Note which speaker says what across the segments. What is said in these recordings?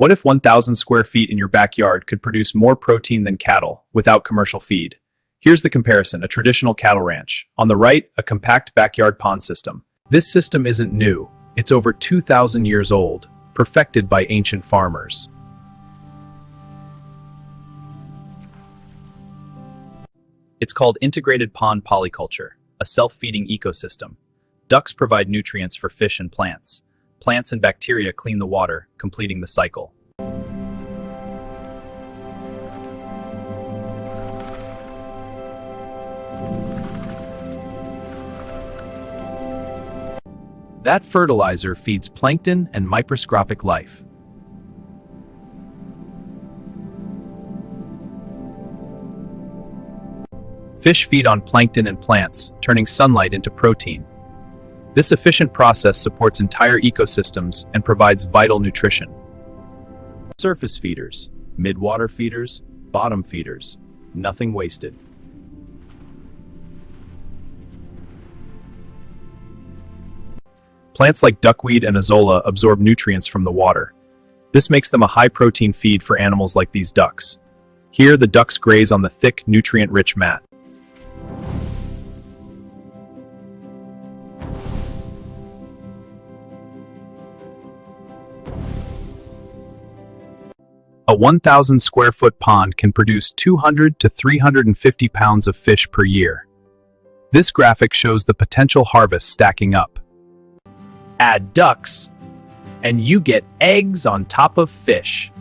Speaker 1: What if 1,000 square feet in your backyard could produce more protein than cattle without commercial feed? Here's the comparison: a traditional cattle ranch. On the right, a compact backyard pond system. This system isn't new. It's over 2,000 years old, perfected by ancient farmers. It's called integrated pond polyculture, a self-feeding ecosystem. Ducks provide nutrients for fish and plants. Plants and bacteria clean the water, completing the cycle. That fertilizer feeds plankton and microscopic life. Fish feed on plankton and plants, turning sunlight into protein. This efficient process supports entire ecosystems and provides vital nutrition. Surface feeders, mid-water feeders, bottom feeders, nothing wasted. Plants like duckweed and azolla absorb nutrients from the water. This makes them a high-protein feed for animals like these ducks. Here, the ducks graze on the thick, nutrient-rich mat. A 1,000 square foot pond can produce 200 to 350 pounds of fish per year. This graphic shows the potential harvest stacking up. Add ducks, and you get eggs on top of fish.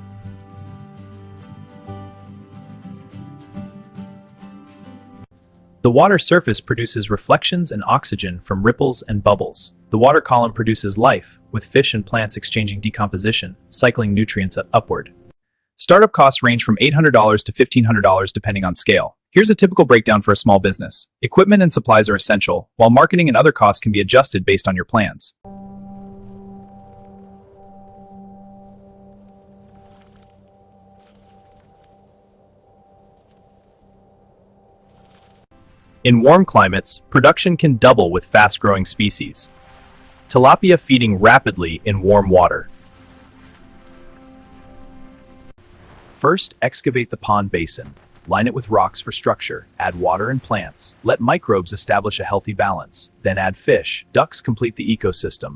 Speaker 1: The water surface produces reflections and oxygen from ripples and bubbles. The water column produces life, with fish and plants exchanging decomposition, cycling nutrients upward. Startup costs range from $800 to $1,500 depending on scale. Here's a typical breakdown for a small business. Equipment and supplies are essential, while marketing and other costs can be adjusted based on your plans. In warm climates, production can double with fast-growing species. Tilapia feeding rapidly in warm water. First, excavate the pond basin. Line it with rocks for structure. Add water and plants. Let microbes establish a healthy balance. Then add fish. Ducks complete the ecosystem.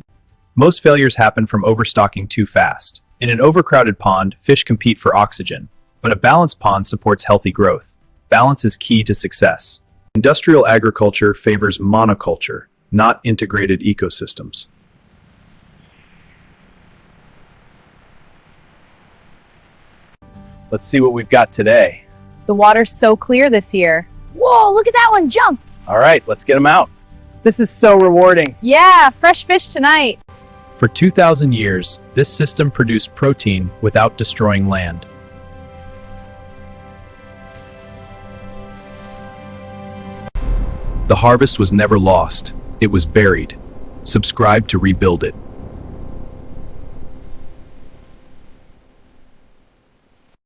Speaker 1: Most failures happen from overstocking too fast. In an overcrowded pond, fish compete for oxygen. But a balanced pond supports healthy growth. Balance is key to success. Industrial agriculture favors monoculture, not integrated ecosystems. Let's see what we've got today.
Speaker 2: The water's so clear this year. Whoa, look at that one jump!
Speaker 1: All right, let's get them out. This is so rewarding.
Speaker 2: Yeah, fresh fish tonight.
Speaker 1: For 2,000 years, this system produced protein without destroying land. The harvest was never lost. It was buried. Subscribe to rebuild it.